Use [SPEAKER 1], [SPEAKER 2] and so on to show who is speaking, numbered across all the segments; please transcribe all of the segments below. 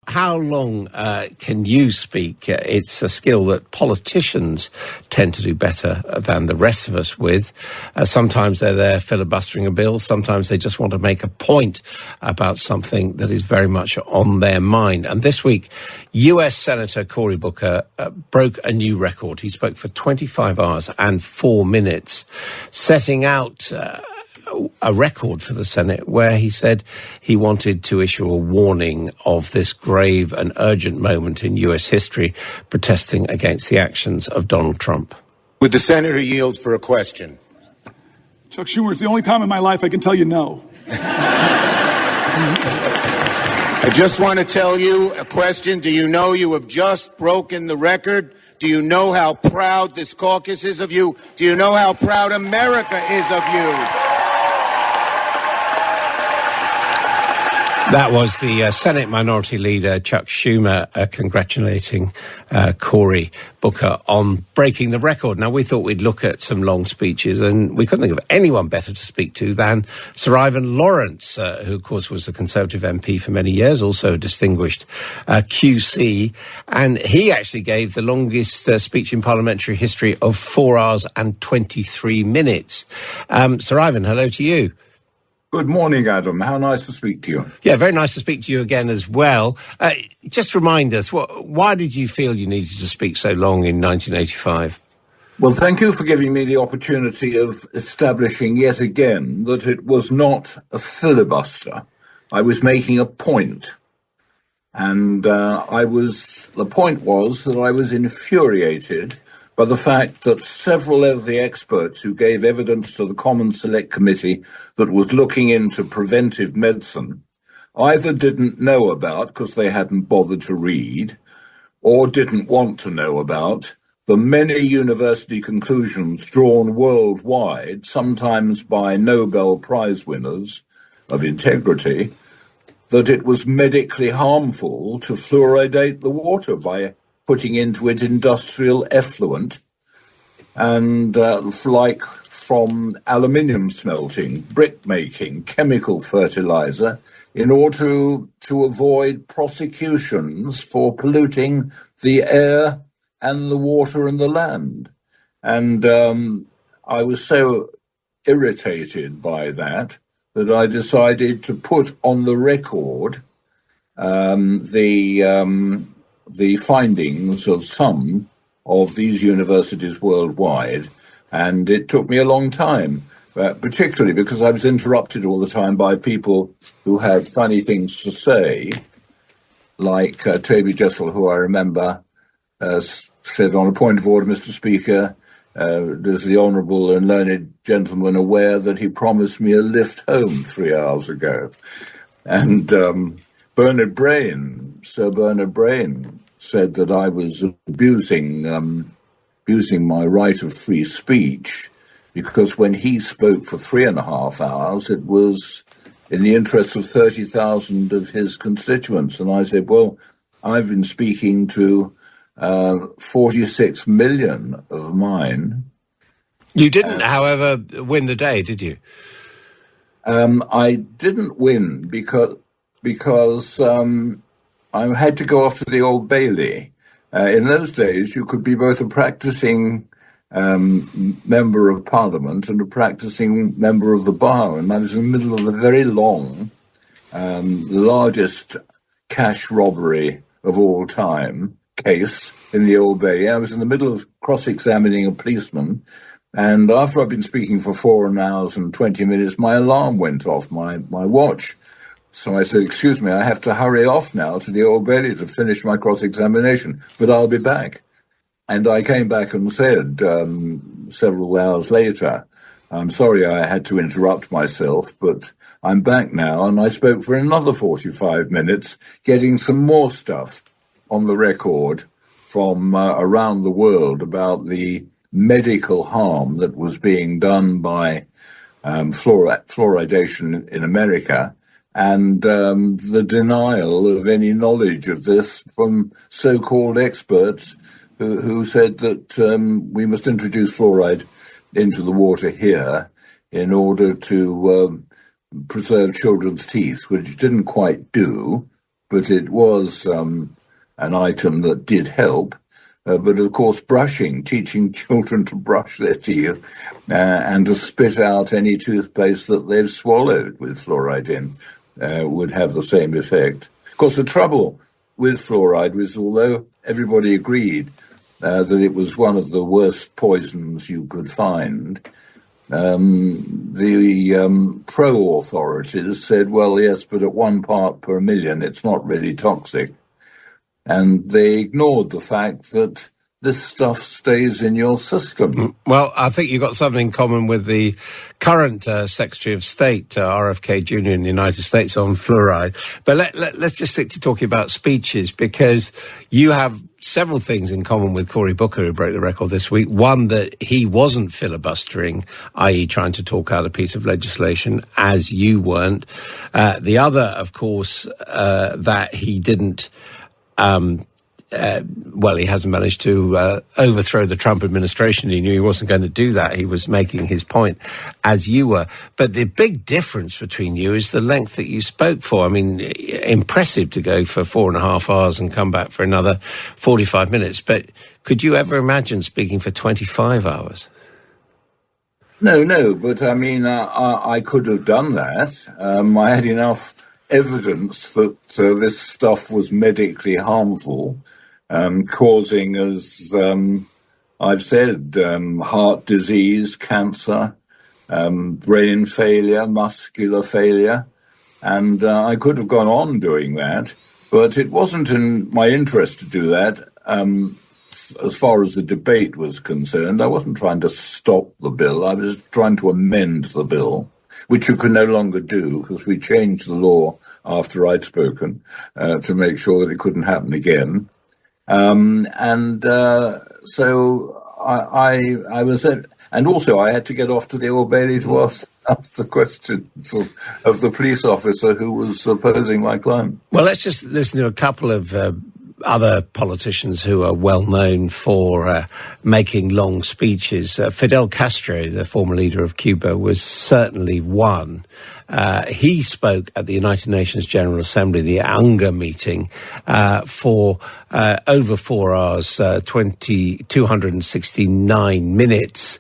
[SPEAKER 1] How long can you speak? It's a skill that politicians tend to do better than the rest of us with. Sometimes they're there filibustering a bill. Sometimes they just want to make a point about something that is very much on their mind. And this week, US Senator Cory Booker broke a new record. He spoke for 25 hours and 4 minutes, setting out a record for the Senate where he said he wanted to issue a warning of this grave and urgent moment in US history, protesting against the actions of Donald Trump.
[SPEAKER 2] Would the senator yield for a question?
[SPEAKER 3] Chuck Schumer, it's the only time in my life I can tell you no.
[SPEAKER 2] I just want to tell you a question. Do you know you have just broken the record? Do you know how proud this caucus is of you? Do you know how proud America is of you?
[SPEAKER 1] That was the Senate Minority Leader, Chuck Schumer, congratulating Cory Booker on breaking the record. Now, we thought we'd look at some long speeches, and we couldn't think of anyone better to speak to than Sir Ivan Lawrence, who, of course, was a Conservative MP for many years, also a distinguished QC. And he actually gave the longest speech in parliamentary history of 4 hours and 23 minutes. Sir Ivan, hello to you.
[SPEAKER 4] Good morning, Adam. How nice to speak to you.
[SPEAKER 1] Yeah, very nice to speak to you again as well. Just remind us, why did you feel you needed to speak so long in 1985?
[SPEAKER 4] Well, thank you for giving me the opportunity of establishing yet again that it was not a filibuster. I was making a point. And the point was that I was infuriated by the fact that several of the experts who gave evidence to the Common Select Committee that was looking into preventive medicine either didn't know about, because they hadn't bothered to read, or didn't want to know about the many university conclusions drawn worldwide, sometimes by Nobel Prize winners of integrity, that it was medically harmful to fluoridate the water by putting into it industrial effluent, and like from aluminium smelting, brick making, chemical fertilizer, in order to avoid prosecutions for polluting the air and the water and the land. And I was so irritated by that I decided to put on the record the findings of some of these universities worldwide, and it took me a long time, particularly because I was interrupted all the time by people who had funny things to say, like Toby Jessel, who I remember said, on a point of order, Mr. Speaker, is the honourable and learned gentleman aware that he promised me a lift home 3 hours ago? And Sir Bernard Brain, said that I was abusing my right of free speech, because when he spoke for 3.5 hours, it was in the interest of 30,000 of his constituents. And I said, well, I've been speaking to 46 million of mine.
[SPEAKER 1] You didn't, however, win the day, did you?
[SPEAKER 4] I didn't win because I had to go off to the Old Bailey. In those days, you could be both a practicing member of Parliament and a practicing member of the bar. And I was in the middle of a very long, largest cash robbery of all time case in the Old Bailey. I was in the middle of cross-examining a policeman. And after I'd been speaking for 4 hours and 20 minutes, my alarm went off, my watch. So I said, excuse me, I have to hurry off now to the Old Bailey to finish my cross-examination, but I'll be back. And I came back and said several hours later, I'm sorry I had to interrupt myself, but I'm back now. And I spoke for another 45 minutes, getting some more stuff on the record from around the world about the medical harm that was being done by fluoridation in America, and the denial of any knowledge of this from so-called experts who said that we must introduce fluoride into the water here in order to preserve children's teeth, which didn't quite do, but it was an item that did help. But of course, brushing, teaching children to brush their teeth and to spit out any toothpaste that they've swallowed with fluoride in would have the same effect. Of course, the trouble with fluoride was, although everybody agreed that it was one of the worst poisons you could find, the pro-authorities said, well, yes, but at 1 part per million, it's not really toxic. And they ignored the fact that this stuff stays in your system.
[SPEAKER 1] Well, I think you've got something in common with the current Secretary of State, RFK Jr. in the United States, on fluoride. But let's just stick to talking about speeches, because you have several things in common with Cory Booker, who broke the record this week. One, that he wasn't filibustering, i.e. trying to talk out a piece of legislation, as you weren't. The other, of course, that he didn't... he hasn't managed to overthrow the Trump administration. He knew he wasn't going to do that. He was making his point, as you were. But the big difference between you is the length that you spoke for. I mean, impressive to go for 4.5 hours and come back for another 45 minutes. But could you ever imagine speaking for 25 hours?
[SPEAKER 4] No, but I mean, I could have done that. I had enough evidence that this stuff was medically harmful, causing, as I've said, heart disease, cancer, brain failure, muscular failure, and I could have gone on doing that, but it wasn't in my interest to do that. As far as the debate was concerned, I wasn't trying to stop the bill, I was trying to amend the bill, which you can no longer do because we changed the law after I'd spoken to make sure that it couldn't happen again. So I was at, and also I had to get off to the Old Bailey to ask the questions of the police officer who was opposing my client.
[SPEAKER 1] Well, let's just listen to a couple of other politicians who are well known for making long speeches. Fidel Castro, the former leader of Cuba, was certainly one. He spoke at the United Nations General Assembly, the UNGA meeting, for over 4 hours, 269 minutes,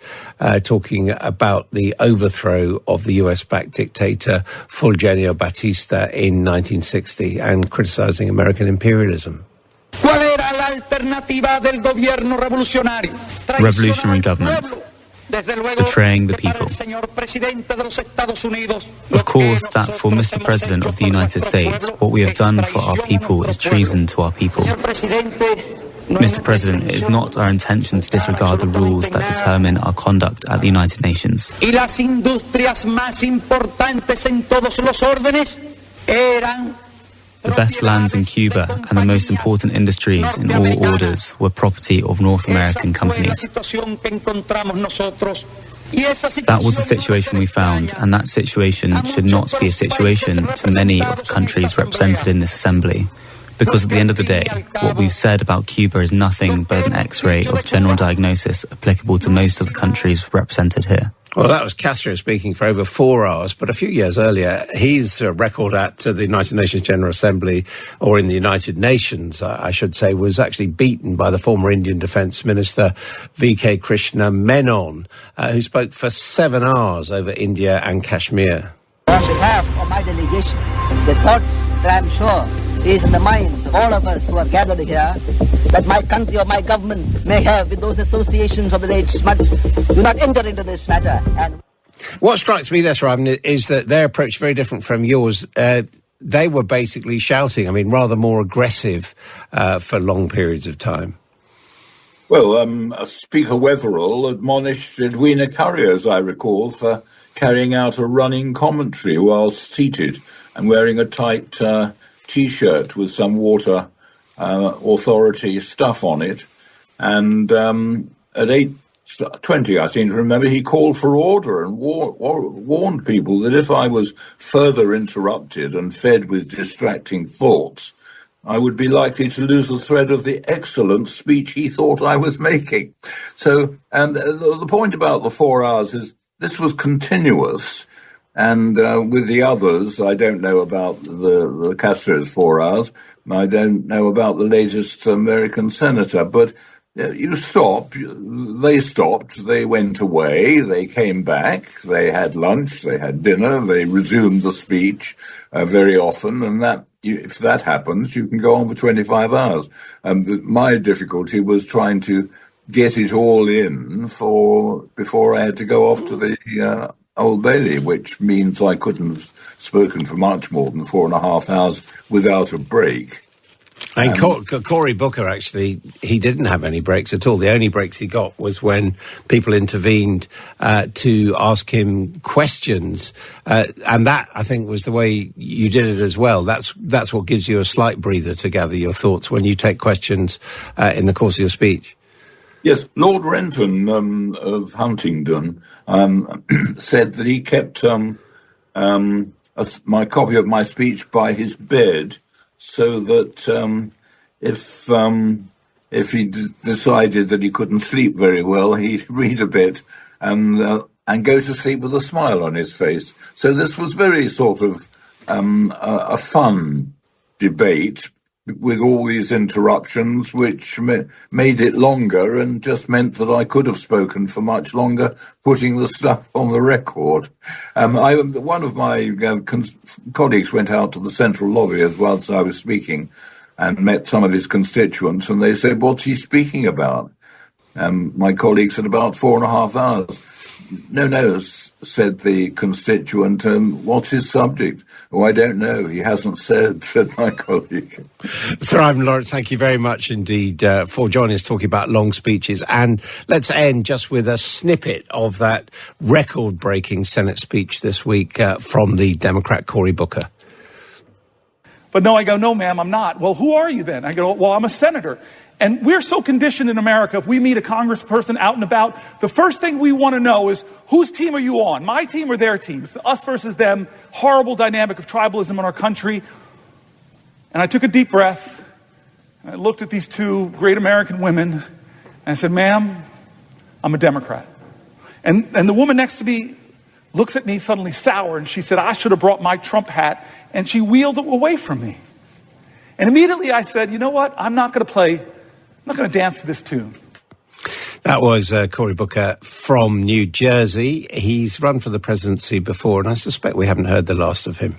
[SPEAKER 1] talking about the overthrow of the US-backed dictator Fulgencio Batista in 1960 and criticizing American imperialism.
[SPEAKER 5] Revolutionary government, betraying the people. Of course, that for Mr. President of the United States, what we have done for our people is treason to our people. Mr. President, it is not our intention to disregard the rules that determine our conduct at the United Nations. The best lands in Cuba and the most important industries in all orders were property of North American companies. That was the situation we found, and that situation should not be a situation to many of the countries represented in this assembly. Because at the end of the day, what we've said about Cuba is nothing but an X-ray of general diagnosis applicable to most of the countries represented here.
[SPEAKER 1] Well, that was Castro speaking for over 4 hours, but a few years earlier, his record at the United Nations General Assembly, or in the United Nations, I should say, was actually beaten by the former Indian Defence Minister V.K. Krishna Menon, who spoke for 7 hours over India and Kashmir.
[SPEAKER 6] On behalf of my delegation, the thoughts that I'm sure is in the minds of all of us who are gathered here, that my country or my government may have with those associations of the late Smuts, do not enter into this matter. And
[SPEAKER 1] what strikes me, Ravan, is that their approach is very different from yours. They were basically shouting, I mean, rather more aggressive for long periods of time.
[SPEAKER 4] Well, Speaker Wetherell admonished Edwina Currier, as I recall, for carrying out a running commentary while seated and wearing a tight T-shirt with some water authority stuff on it. And at 8:20, I seem to remember, he called for order and warned people that if I was further interrupted and fed with distracting thoughts, I would be likely to lose the thread of the excellent speech he thought I was making. So, and the point about the 4 hours is this was continuous. And with the others, I don't know about the Castro's 4 hours. I don't know about the latest American senator. But you stop. They stopped. They went away. They came back. They had lunch. They had dinner. They resumed the speech very often. And if that happens, you can go on for 25 hours. My difficulty was trying to get it all in before I had to go off to the Old Bailey, which means I couldn't have spoken for much more than 4.5 hours without a break.
[SPEAKER 1] And Cory Booker, actually, he didn't have any breaks at all. The only breaks he got was when people intervened to ask him questions. And that, I think, was the way you did it as well. That's what gives you a slight breather to gather your thoughts when you take questions in the course of your speech.
[SPEAKER 4] Yes, Lord Renton of Huntingdon said that he kept my copy of my speech by his bed, so that if he decided that he couldn't sleep very well, he'd read a bit and go to sleep with a smile on his face. So this was very sort of a fun debate, with all these interruptions, which made it longer and just meant that I could have spoken for much longer, putting the stuff on the record. One of my colleagues went out to the central lobby whilst I was speaking and met some of his constituents, and they said, "What's he speaking about?" My colleague said, "About 4.5 hours." No, said the constituent, what's his subject? "Oh, I don't know. He hasn't said," said my colleague.
[SPEAKER 1] Sir Ivan Lawrence, thank you very much indeed for joining us talking about long speeches. And let's end just with a snippet of that record-breaking Senate speech this week from the Democrat Cory Booker.
[SPEAKER 3] But no, I go, "No, ma'am, I'm not." "Well, who are you then?" I go, "Well, I'm a senator." And we're so conditioned in America, if we meet a congressperson out and about, the first thing we want to know is, whose team are you on? My team or their team? It's us versus them. Horrible dynamic of tribalism in our country. And I took a deep breath. And I looked at these two great American women. And I said, "Ma'am, I'm a Democrat." And the woman next to me looks at me suddenly sour. And she said, "I should have brought my Trump hat." And she wheeled it away from me. And immediately I said, "You know what? I'm not going to dance to this tune."
[SPEAKER 1] That was Cory Booker from New Jersey. He's run for the presidency before, and I suspect we haven't heard the last of him.